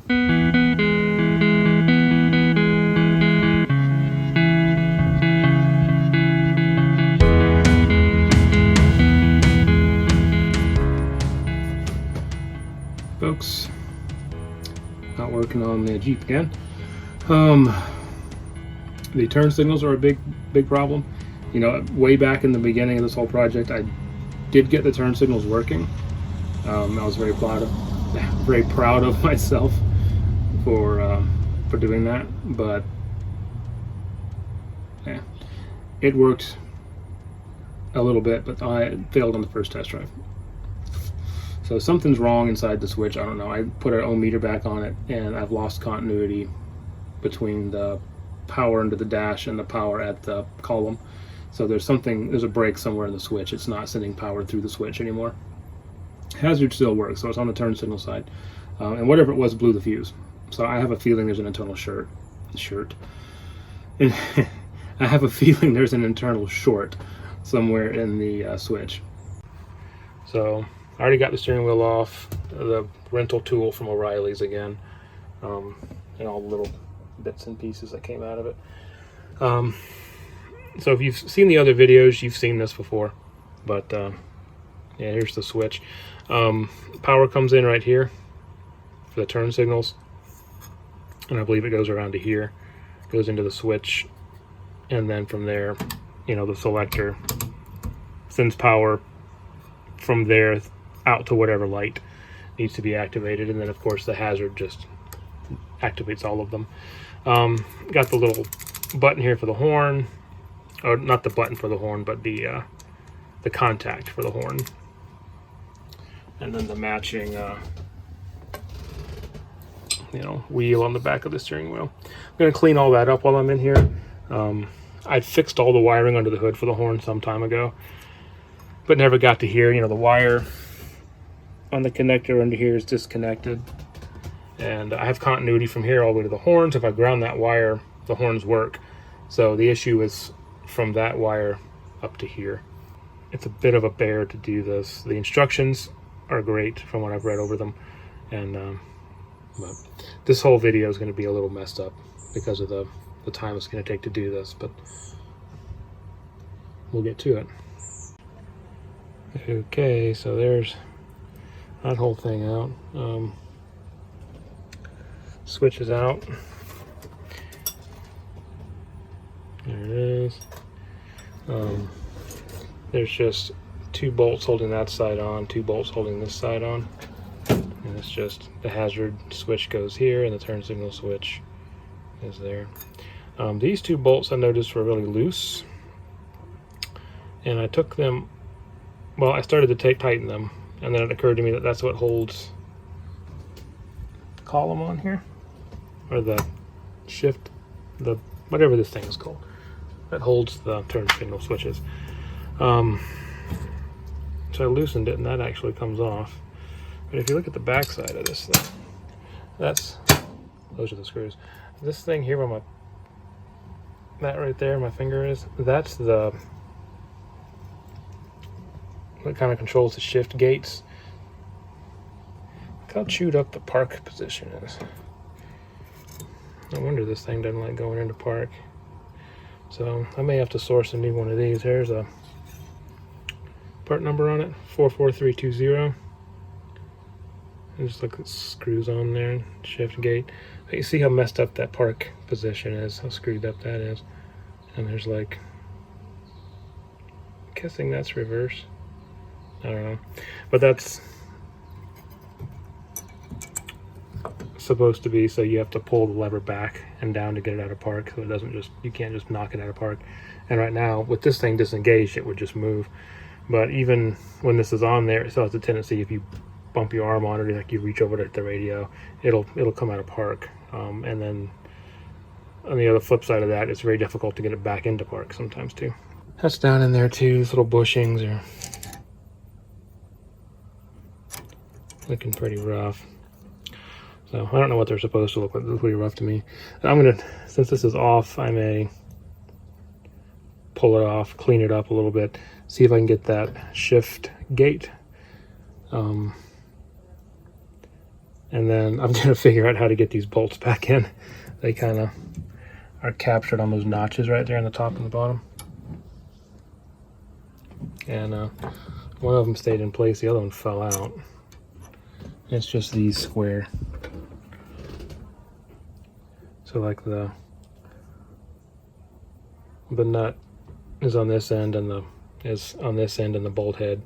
Folks, not working on the Jeep again. The turn signals are a big problem. You know, way back in the beginning of this whole project, I did get the turn signals working. I was very proud of myself for doing that. But yeah, it worked a little bit, but I failed on the first test drive. So something's wrong inside the switch. I don't know. I put our ohm meter back on it, and I've lost continuity between the power into the dash and the power at the column. So there's a break somewhere in the switch. It's not sending power through the switch anymore. Hazard still works, so it's on the turn signal side. And whatever it was blew the fuse. So I have a feeling there's an internal short. And I have a feeling there's an internal short somewhere in the switch. So I already got the steering wheel off, the rental tool from O'Reilly's again, and all the little bits and pieces that came out of it. So if you've seen the other videos, you've seen this before, but yeah, here's the switch. Power comes in right here for the turn signals, and I believe it goes around to here, goes into the switch, and then from there, you know, the selector sends power from there out to whatever light needs to be activated, and then of course the hazard just activates all of them. Got the little button here for the horn, or not the button for the horn, but the contact for the horn, and then the matching you know, wheel on the back of the steering wheel. I'm going to clean all that up while I'm in here. I fixed all the wiring under the hood for the horn some time ago, but never got to here. You know, the wire on the connector under here is disconnected, and I have continuity from here all the way to the horns. If I ground that wire, the horns work. So the issue is from that wire up to here. It's a bit of a bear to do this. The instructions are great from what I've read over them, and but this whole video is going to be a little messed up because of the time it's going to take to do this, but we'll get to it. Okay, so there's that whole thing out. Switch is out. There it is. There's just 2 bolts holding that side on, 2 bolts holding this side on. And it's just the hazard switch goes here, and the turn signal switch is there. These 2 bolts I noticed were really loose, and I took them, well, I started to tighten them, and then it occurred to me that that's what holds the column on here, or the shift, the whatever this thing is called, that holds the turn signal switches. So I loosened it, and that actually comes off. But if you look at the back side of this thing, those are the screws. This thing here where that right there, my finger is, that's what kind of controls the shift gates. Look how chewed up the park position is. No wonder this thing doesn't like going into park. So I may have to source a new one of these. There's a part number on it, 44320. Just look at screws on there, shift gate. But you see how messed up that park position is, how screwed up that is. And there's like, I'm guessing that's reverse. I don't know. But that's supposed to be so you have to pull the lever back and down to get it out of park, so it doesn't just, you can't just knock it out of park. And right now, with this thing disengaged, it would just move. But even when this is on there, it still has a tendency, if you bump your arm on it, like you reach over to the radio, it'll come out of park. And then on the other flip side of that, it's very difficult to get it back into park sometimes too. That's down in there too. These little bushings are looking pretty rough. So I don't know what they're supposed to look like. They look pretty rough to me. And I'm gonna, since this is off, I may pull it off, clean it up a little bit, see if I can get that shift gate And then I'm gonna figure out how to get these bolts back in. They kind of are captured on those notches right there on the top and the bottom. And one of them stayed in place, the other one fell out. It's just these square. So like the nut is on this end and the bolt head.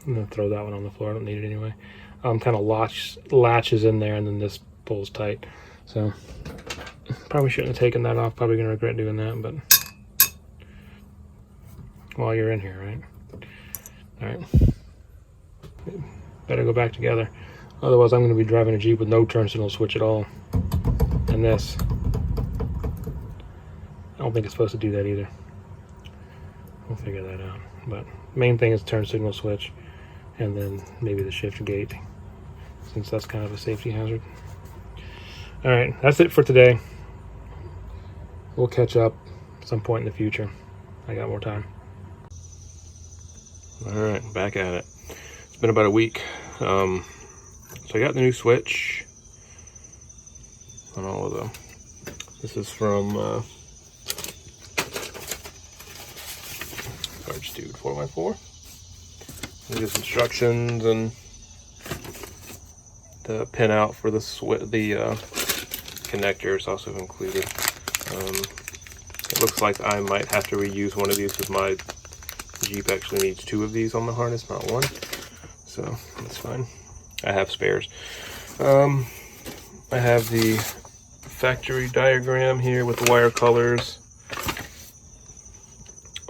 I'm gonna throw that one on the floor. I don't need it anyway. Kind of latches in there, and then this pulls tight. So probably shouldn't have taken that off. Probably gonna regret doing that, but while you're in here, right? All right. Better go back together. Otherwise, I'm gonna be driving a Jeep with no turn signal switch at all. And this, I don't think it's supposed to do that either. We'll figure that out. But main thing is turn signal switch, and then maybe the shift gate, since that's kind of a safety hazard. All right, that's it for today. We'll catch up some point in the future. I got more time. All right, back at it. It's been about a week. So I got the new switch on all of them. This is from Parts Dude 4x4. There's instructions and the pinout for the connector is also included. It looks like I might have to reuse one of these because my Jeep actually needs 2 of these on the harness, not 1. So that's fine. I have spares. I have the factory diagram here with the wire colors.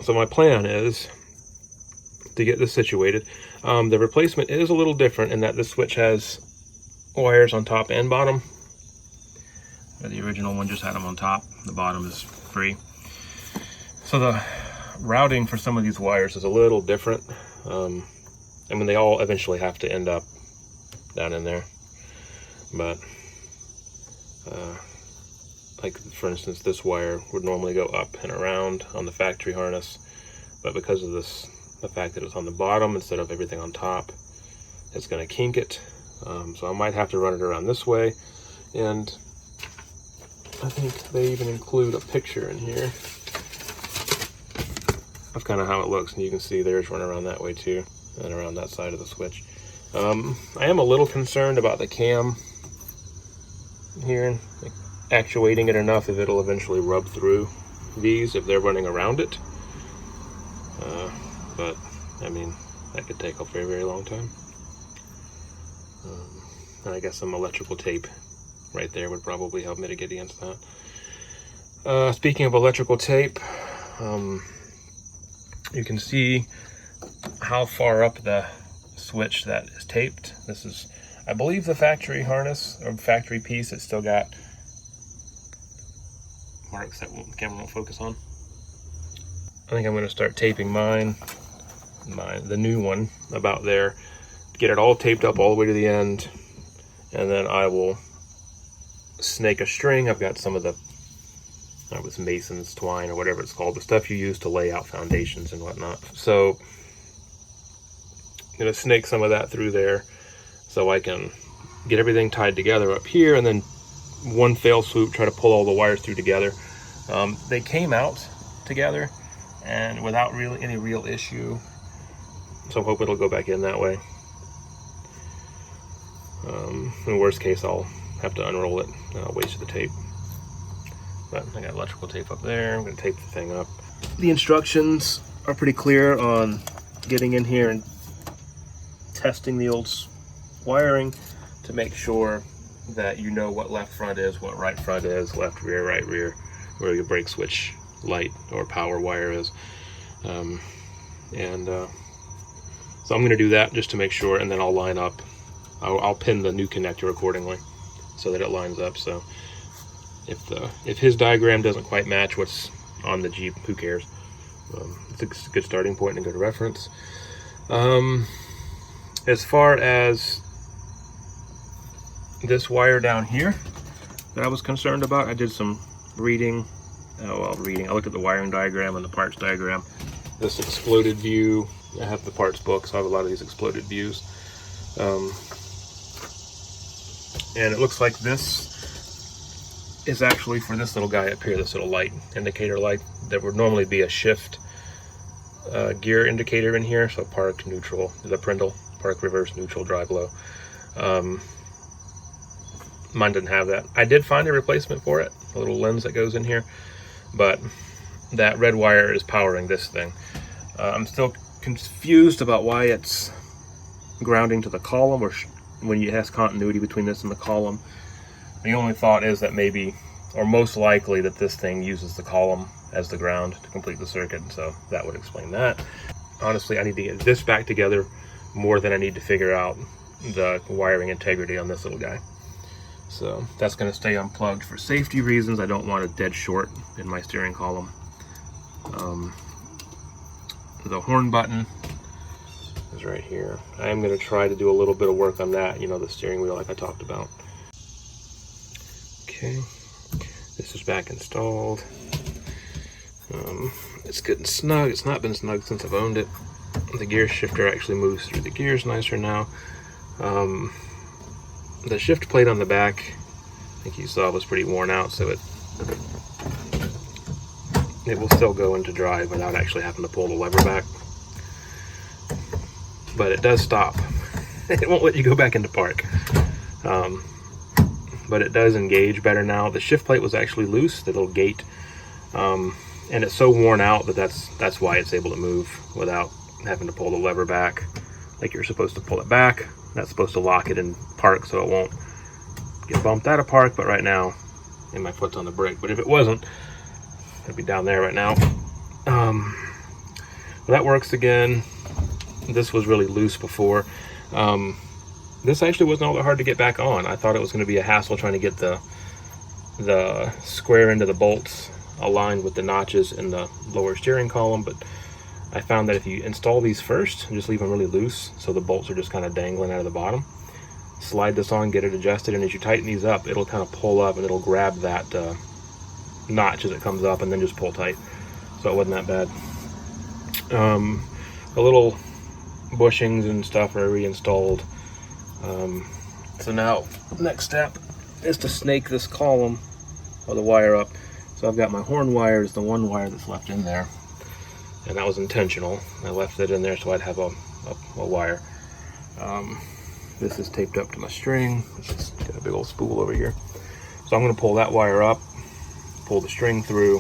So my plan is to get this situated. The replacement is a little different in that this switch has wires on top and bottom. The original one just had them on top. The bottom is free. So the routing for some of these wires is a little different. I mean, they all eventually have to end up down in there. But, like for instance, this wire would normally go up and around on the factory harness. But because of this, the fact that it's on the bottom instead of everything on top, it's going to kink it. So I might have to run it around this way. And I think they even include a picture in here of kind of how it looks, and you can see theirs run around that way too, and around that side of the switch. I am a little concerned about the cam here, like, actuating it enough if it'll eventually rub through these if they're running around it. But I mean, that could take a very, very long time. And I guess some electrical tape right there would probably help mitigate against that. Speaking of electrical tape, you can see how far up the switch that is taped. This is, I believe, the factory harness or factory piece. It's still got marks that the camera won't focus on. I think I'm going to start taping the new one about there, get it all taped up all the way to the end, and then I will snake a string. I've got some of the with mason's twine or whatever it's called, the stuff you use to lay out foundations and whatnot. So I'm gonna snake some of that through there so I can get everything tied together up here, and then one fell swoop try to pull all the wires through together. They came out together and without really any real issue, so I hope it'll go back in that way. In worst case, I'll have to unroll it and I'll waste the tape. But I got electrical tape up there. I'm going to tape the thing up. The instructions are pretty clear on getting in here and testing the old wiring to make sure that you know what left front is, what right front is, left rear, right rear, where your brake switch light or power wire is. So I'm going to do that just to make sure, and then I'll line up. I'll pin the new connector accordingly so that it lines up. So if his diagram doesn't quite match what's on the Jeep, who cares? It's a good starting point and a good reference. As far as this wire down here that I was concerned about, I did some reading. I looked at the wiring diagram and the parts diagram. This exploded view, I have the parts book, so I have a lot of these exploded views. And it looks like this is actually for this little guy up here, this little light, indicator light. There would normally be a shift gear indicator in here, so park, neutral, the Prindle, park, reverse, neutral, drive low. Mine didn't have that. I did find a replacement for it, a little lens that goes in here, but that red wire is powering this thing. I'm still confused about why it's grounding to the column, or when it has continuity between this and the column. The only thought is that maybe, or most likely, that this thing uses the column as the ground to complete the circuit, so that would explain that. Honestly, I need to get this back together more than I need to figure out the wiring integrity on this little guy. So that's going to stay unplugged for safety reasons. I don't want a dead short in my steering column. The horn button is right here. I am going to try to do a little bit of work on that, you know, the steering wheel like I talked about. Okay, this is back installed. It's getting snug. It's not been snug since I've owned it. The gear shifter actually moves through the gears nicer now. The shift plate on the back, I think you saw, was pretty worn out, so it will still go into drive without actually having to pull the lever back. But it does stop. It won't let you go back into park. But it does engage better now. The shift plate was actually loose, the little gate, and it's so worn out that that's why it's able to move without having to pull the lever back like you're supposed to pull it back. That's supposed to lock it in park so it won't get bumped out of park, but right now, and my foot's on the brake, but if it wasn't, it'd be down there right now. Well, that works again. This was really loose before. This actually wasn't all that hard to get back on. I thought it was going to be a hassle trying to get the square end of the bolts aligned with the notches in the lower steering column, but I found that if you install these first and just leave them really loose so the bolts are just kind of dangling out of the bottom, slide this on, get it adjusted, and as you tighten these up, it'll kind of pull up and it'll grab that notch as it comes up and then just pull tight. So it wasn't that bad. The little bushings and stuff are reinstalled. So now, next step is to snake this column or the wire up. So I've got my horn wire is the one wire that's left in there, and that was intentional. I left it in there so I'd have a wire. This is taped up to my string. This is got a big old spool over here. So I'm going to pull that wire up, pull the string through,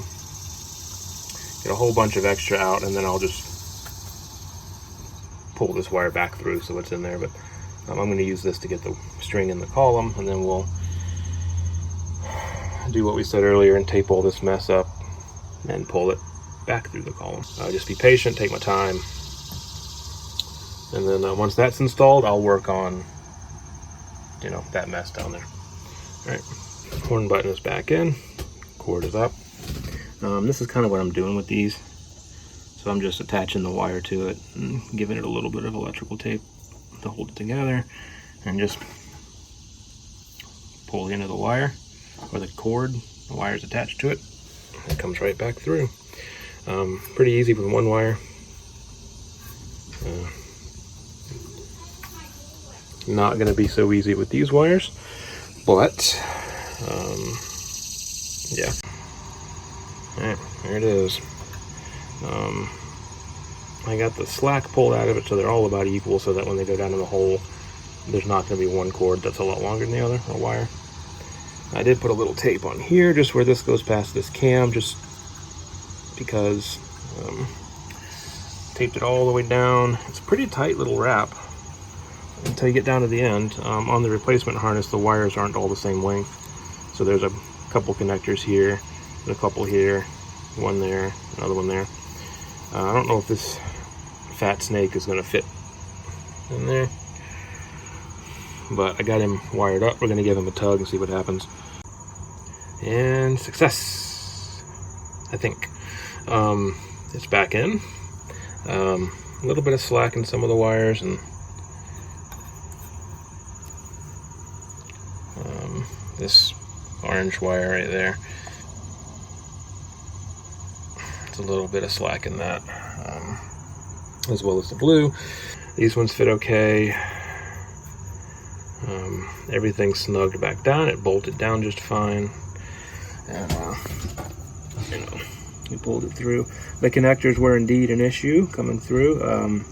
get a whole bunch of extra out, and then I'll just pull this wire back through so it's in there. But I'm going to use this to get the string in the column, and then we'll do what we said earlier and tape all this mess up and pull it back through the column. Just be patient, take my time, and then once that's installed, I'll work on, you know, that mess down there. All right, horn button is back in, cord is up. This is kind of what I'm doing with these. So I'm just attaching the wire to it and giving it a little bit of electrical tape to hold it together, and just pull the end of the wire or the cord, the wire is attached to it, it comes right back through. Pretty easy with one wire. Not going to be so easy with these wires, but yeah. All right, there it is. I got the slack pulled out of it so they're all about equal, so that when they go down in the hole, there's not going to be one cord that's a lot longer than the other, or wire. I did put a little tape on here just where this goes past this cam, just because taped it all the way down. It's a pretty tight little wrap until you get down to the end. On the replacement harness, the wires aren't all the same length, so there's a couple connectors here and a couple here, one there, another one there. I don't know if this fat snake is going to fit in there, but I got him wired up. We're going to give him a tug and see what happens. And success, I think. It's back in. A little bit of slack in some of the wires, and this orange wire right there, it's a little bit of slack in that, as well as the blue. These ones fit okay. Everything's snugged back down. It bolted down just fine. And, you know, we pulled it through. The connectors were indeed an issue coming through.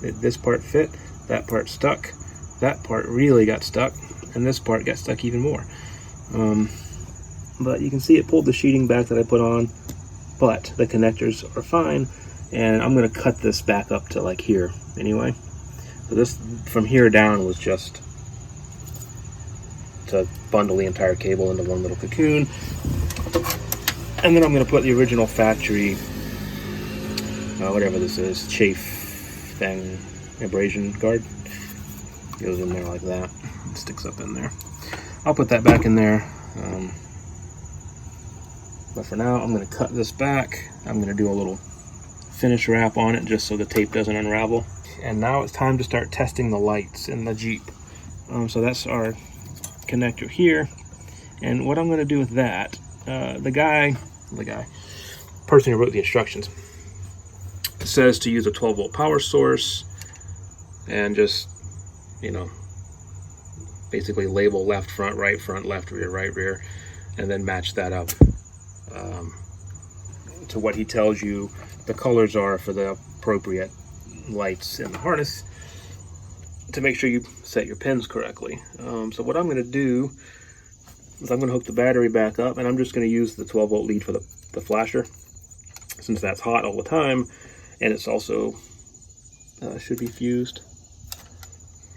This part fit, that part stuck, that part really got stuck, and this part got stuck even more. But you can see it pulled the sheeting back that I put on, but the connectors are fine, and I'm going to cut this back up to like here anyway. So this, from here down, was just to bundle the entire cable into one little cocoon. And then I'm going to put the original factory, whatever this is, chafe thing, abrasion guard. Goes in there like that. It sticks up in there. I'll put that back in there. But for now, I'm going to cut this back. I'm going to do a little finish wrap on it just so the tape doesn't unravel. And now it's time to start testing the lights in the Jeep. So that's our connector here. And what I'm going to do with that, the person who wrote the instructions says to use a 12-volt power source and just, you know, basically label left, front, left, rear, right, rear, and then match that up to what he tells you the colors are for the appropriate lights in the harness to make sure you set your pins correctly. So what I'm going to do is I'm going to hook the battery back up, and I'm just going to use the 12-volt lead for the flasher, since that's hot all the time, and it's also should be fused.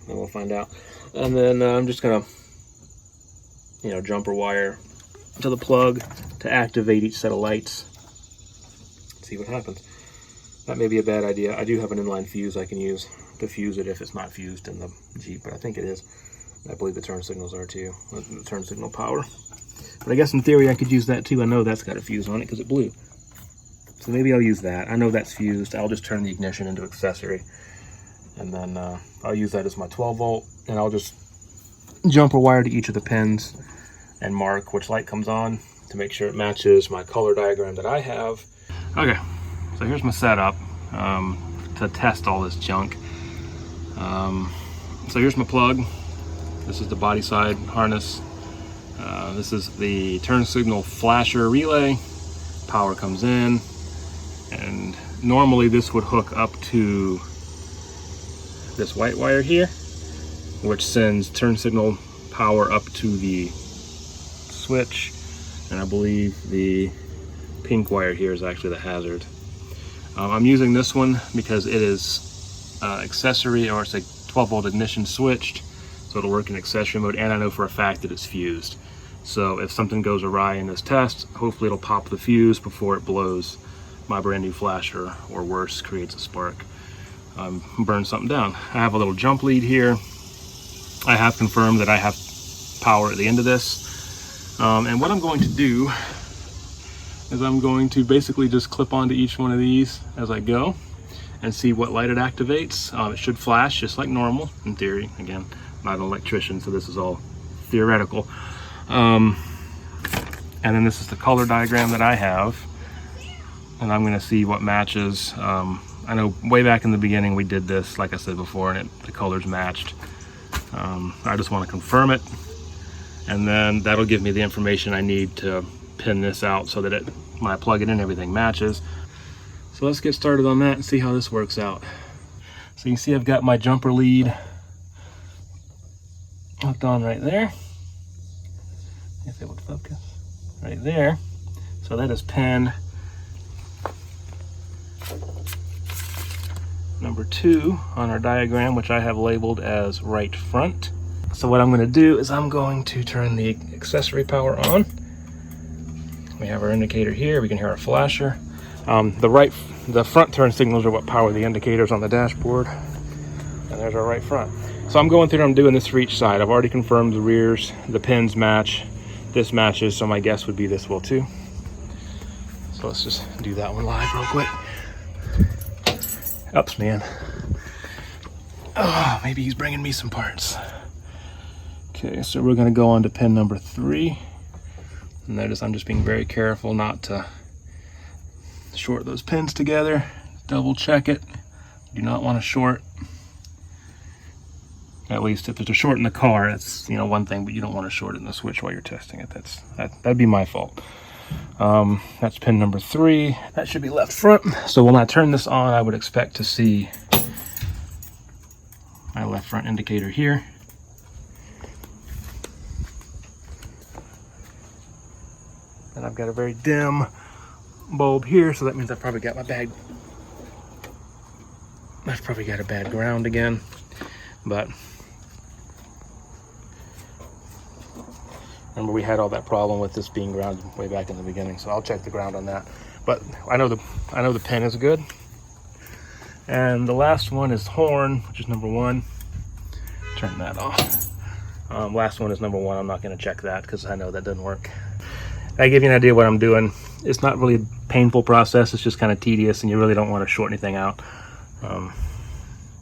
And we'll find out. And then I'm just going to, you know, jumper wire to the plug to activate each set of lights. See what happens. That may be a bad idea. I do have an inline fuse I can use to fuse it if it's not fused in the Jeep, but I think it is. I believe the turn signals are too, the turn signal power. But I guess in theory I could use that too. I know that's got a fuse on it because it blew. So maybe I'll use that. I know that's fused. I'll just turn the ignition into accessory. And then I'll use that as my 12-volt, and I'll just jumper wire to each of the pins and mark which light comes on to make sure it matches my color diagram that I have. Okay, so here's my setup to test all this junk. So here's my plug. This is the body side harness. This is the turn signal flasher relay. Power comes in, and normally this would hook up to this white wire here, which sends turn signal power up to the switch, and I believe the pink wire here is actually the hazard. I'm using this one because it is accessory, or it's a 12-volt ignition switched, so it'll work in accessory mode, and I know for a fact that it's fused. So if something goes awry in this test, hopefully it'll pop the fuse before it blows my brand new flasher, or worse, creates a spark. Burn something down. I have a little jump lead here. I have confirmed that I have power at the end of this. And what I'm going to do is I'm going to basically just clip onto each one of these as I go and see what light it activates. It should flash just like normal, in theory. Again, I'm not an electrician, so this is all theoretical. And then this is the color diagram that I have, and I'm going to see what matches. I know way back in the beginning we did this, like I said before, and the colors matched. I just want to confirm it, and then that'll give me the information I need to pin this out so that when I plug it in, everything matches. So let's get started on that and see how this works out. So you can see I've got my jumper lead hooked on right there. If it would focus right there. So that is pin number 2 on our diagram, which I have labeled as right front. So what I'm going to do is I'm going to turn the accessory power on. We have our indicator here. We can hear our flasher. The front turn signals are what power the indicators on the dashboard. And there's our right front. So I'm going through and I'm doing this for each side. I've already confirmed the rears, the pins match. This matches, so my guess would be this will too. So let's just do that one live real quick. Ups, man. Oh, maybe he's bringing me some parts. Okay, so we're gonna go on to pin number 3. And notice I'm just being very careful not to short those pins together. Double check it. Do not want to short. At least if it's a short in the car, it's, you know, one thing, but you don't want to short it in the switch while you're testing it. That'd be my fault. That's pin number 3. That should be left front. So when I turn this on, I would expect to see my left front indicator here. And I've got a very dim bulb here, so that means I've probably got my bad, I've probably got a bad ground again. But remember, we had all that problem with this being grounded way back in the beginning, so I'll check the ground on that. But I know the pin is good. And the last one is horn, which is number 1. Turn that off. Last one is number 1. I'm not going to check that because I know that doesn't work. I give you an idea of what I'm doing. It's not really a painful process. It's just kind of tedious, and you really don't want to short anything out. But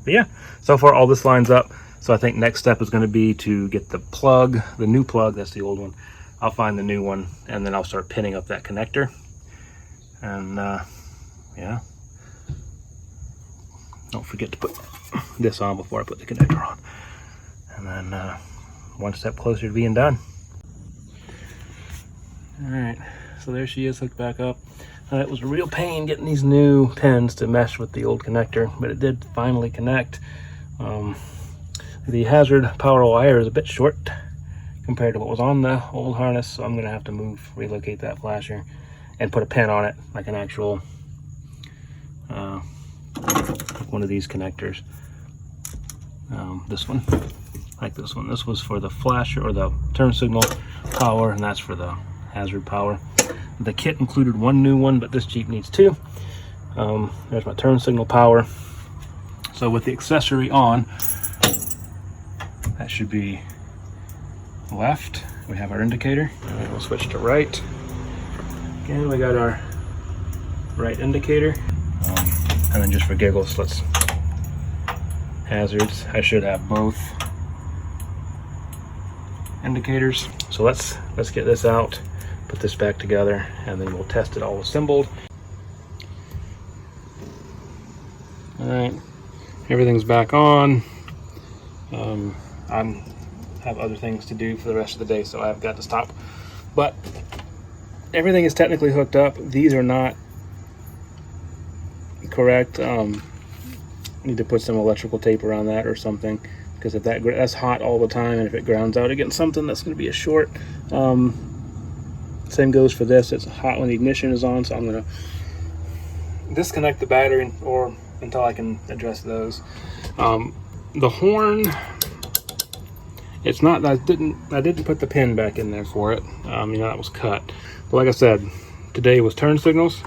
yeah, so far all this lines up. So I think next step is going to be to get the plug, the new plug. That's the old one. I'll find the new one, and then I'll start pinning up that connector. And yeah, don't forget to put this on before I put the connector on. And then one step closer to being done. All right, so there she is, hooked back up. It was a real pain getting these new pins to mesh with the old connector, but it did finally connect. The hazard power wire is a bit short compared to what was on the old harness, so I'm gonna have to relocate that flasher and put a pin on it, like an actual, like one of these connectors. This one, like this one. This was for the flasher or the turn signal power, and that's for the hazard power. The kit included one new one, but this Jeep needs 2. There's my turn signal power. So with the accessory on, that should be left. We have our indicator. And we'll switch to right. Again, we got our right indicator. And then just for giggles, let's hazards. I should have both indicators. So let's get this out, put this back together, and then we'll test it all assembled. All right, everything's back on. I have other things to do for the rest of the day, so I've got to stop. But everything is technically hooked up. These are not correct. Need to put some electrical tape around that or something, because if that's hot all the time, and if it grounds out against something, that's going to be a short. Same goes for this. It's hot when the ignition is on, so I'm going to disconnect the battery or until I can address those. The horn, it's not, I didn't put the pin back in there for it. You know, that was cut. But like I said, today was turn signals.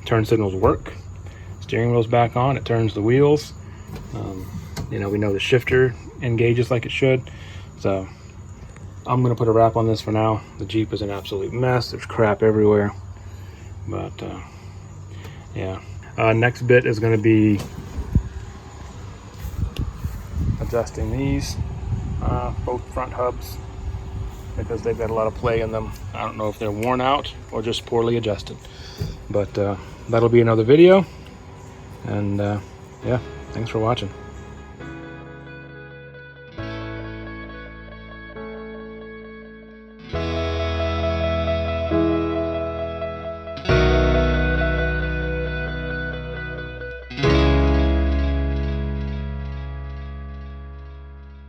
Turn signals work. Steering wheel's back on, it turns the wheels. You know, we know the shifter engages like it should. So I'm gonna put a wrap on this for now. The Jeep is an absolute mess. There's crap everywhere. But yeah. Next bit is gonna be adjusting these, both front hubs, because they've got a lot of play in them. I don't know if they're worn out or just poorly adjusted. But that'll be another video. And yeah, thanks for watching.